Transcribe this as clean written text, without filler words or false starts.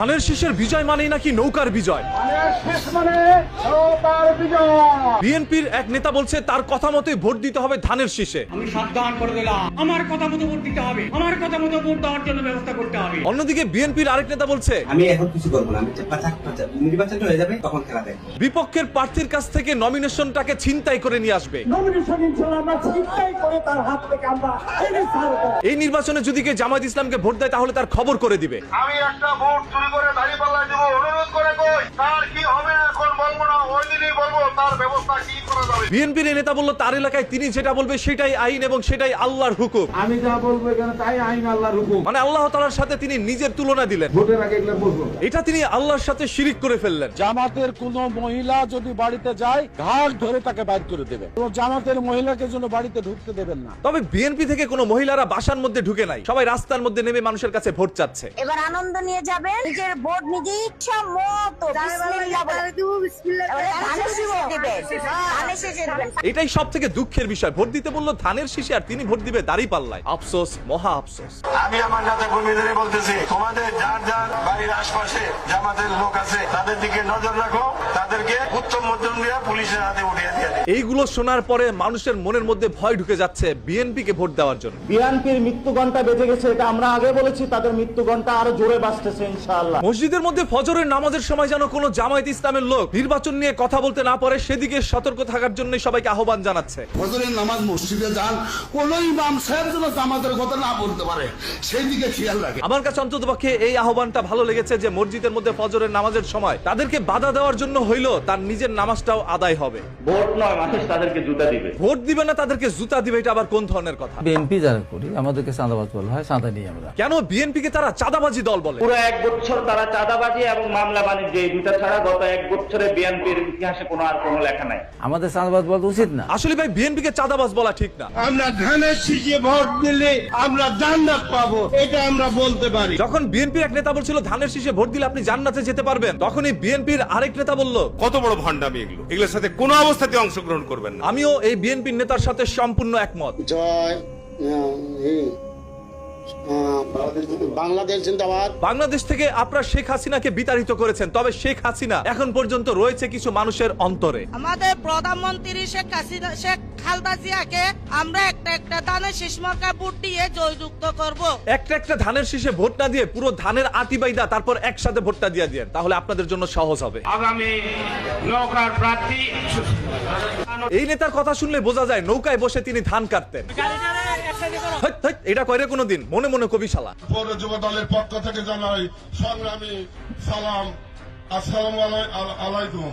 ধানের শীষের বিজয় মানেই নাকি নৌকার বিজয়। বিএনপির এক নেতা বলছে তার কথা মতোই ভোট দিতে হবে ধানের শীষে। আমি সাবধান করে দিলাম, আমার কথা মতো ভোট দিতে হবে, আমার কথা মতো ভোট দেওয়ার জন্য ব্যবস্থা করতে হবে। অন্যদিকে বিএনপির আরেক নেতা বলছে আমি এখন কিছু করবো না, আমি নির্বাচন হয়ে যাবে তখন খেলা দেখবো। বিপক্ষের প্রার্থীর কাছ থেকে নমিনেশনটাকে ছিনতাই করে নিয়ে আসবে। এই নির্বাচনে যদি কে জামায়াত ইসলামকে ভোট দেয় তাহলে তার খবর করে দিবে। আমি একটা ভোট চুরি করে দাঁড়িপাল্লায় দেবো, অনুরোধ করে কই তার কি হবে এখন বলবো না, ওই দিনই বলবো তার ব্যবস্থা কি করা যাবে। বিএনপির এই নেতা বলল তার এলাকায় তিনি যেটা বলবে সেটাই আইন এবং সেটাই আল্লাহর হুকুম। আমি যা বলবো এখানে তাই আইন, আল্লাহর হুকুম। মানে আল্লাহ তাআলার সাথে তিনি নিজের তুলনা দিলেন। ভোটের আগে এগুলো বলবো। এটা তিনি আল্লাহর সাথে শিরিক করে ফেললেন। জামাতের কোন মহিলা যদি বাড়িতে যায় ঘাট ধরে তাকে বাইর করে দেবে। জামাতের মহিলাকে জন্য বাড়িতে ঢুকতে দেবেন না। তবে বিএনপি থেকে কোনো মহিলারা বাসার মধ্যে ঢুকে নাই, সবাই রাস্তার মধ্যে নেমে মানুষের কাছে ভোট চাচ্ছে। এবার আনন্দ নিয়ে যাবেন, নিজের ভোট নিজে ইচ্ছা মতো বিসমিল্লাহ বলে এটাই সব থেকে দুঃখের বিষয়। ভোট দিতে বললো ধানের শীষে আর তিনি ভোট দিবে দাঁড়িপাল্লায়। আফসোস, মহা আফসোস। আমি আমার নেতা কর্মীদের বলতেছি, তোমাদের যার যার বাড়ির আশপাশে জামাতের লোক আছে তাদের দিকে নজর রাখো, তাদেরকে উত্তম মধ্যম দিয়ে পুলিশের হাতে উঠিয়ে দিয়ে। এইগুলো শোনার পরে মানুষের মনের মধ্যে ভয় ঢুকে যাচ্ছে বিএনপি কে ভোট দেওয়ার জন্য। বিএনপির মৃত্যু ঘন্টা বেজে গেছে, এটা আমরা আগে বলেছি, তাদের মৃত্যু ঘন্টা আরো জোরে বাজতেছে ইনশাআল্লাহ। মসজিদের মধ্যে ফজরের নামাজের সময় যেন কোনো জামায়াত ইসলামের লোক নির্বাচন নিয়ে কথা বলতে না পারে সেদিকে সতর্ক থাকার জন্য সবাইকে আহ্বান জানাচ্ছে। ফজরের নামাজ মসজিদে যান, কোন ইমাম সাহেব যেন জামাতের কথা না বলতে পারে সেই দিকে খেয়াল রাখে। আমার কাছে অন্ততপক্ষে এই আহ্বানটা ভালো লেগেছে যে মসজিদের মধ্যে ফজরের নামাজের সময় তাদেরকে বাধা দেওয়ার জন্য হইলো তার নিজের নামাজটাও আদায় হবে। ভোট নয়, মানুষ তাদেরকে জুতা দিবে। ভোট দিবে না তাদেরকে জুতা দিবে, এটা আবার কোন ধরনের কথা? বিএনপি যারা করি আমাদেরকে চাঁদাবাজ বলা হয়, চাঁদা নিয়ে আমরা। কেন বিএনপি কে তারা চাঁদাবাজি দল বলে? পুরো 1 বছর তারা চাঁদাবাজি এবং মামলা বাণিজ্য এই দুটা ছাড়া গত 1 বছরে বিএনপির ইতিহাসে আর কোনো লেখা নাই। আমাদের চাঁদাবাজ বলা উচিত না। আসলে ভাই বিএনপি কে চাঁদাবাজ বলা ঠিক না। আমরা ধানের শীষে ভোট দিলে আমরা জান্নাত পাবো, এটা আমরা বলতে পারি। যখন বিএনপির এক নেতা বলছিল ধানের শীষে ভোট দিলে আপনি জান্নাতে যেতে পারবেন, তখনই বিএনপির আরেক নেতা বলল কত বড় ভণ্ডামি এগুলো, এগুলোর সাথে কোনো অবস্থাতে অংশগ্রহণ করবেন না। আমিও এই বিএনপির নেতার সাথে সম্পূর্ণ একমত। জয় বাংলাদেশ জিন্দাবাদ। বাংলাদেশ থেকে আপনারা শেখ হাসিনাকে বিতাড়িত করেছেন, তবে শেখ হাসিনা এখন পর্যন্ত রয়েছে কিছু মানুষের অন্তরে। আমাদের প্রধানমন্ত্রী শেখ খালেদা জিয়াকে আমরা একটা ধানের শীষ মার্কা ভোট দিয়ে জয়যুক্ত করব। একটা ধানের শীষে ভোট না দিয়ে পুরো ধানের আটি বাইদা তারপর একসাথে ভোটটা দিয়ে দিয়েন, তাহলে আপনাদের জন্য সহজ হবে। আগামী নৌকার প্রার্থী এই নেতার কথা শুনলে বোঝা যায় নৌকায় বসে তিনি ধান কাটতেন। এটা কয়রে কোনোদিন মনে মনে কবি শালা। পৌর যুব দলের পক্ষ থেকে জানাই সংগ্রামী সালাম, আসসালামু আলাইকুম।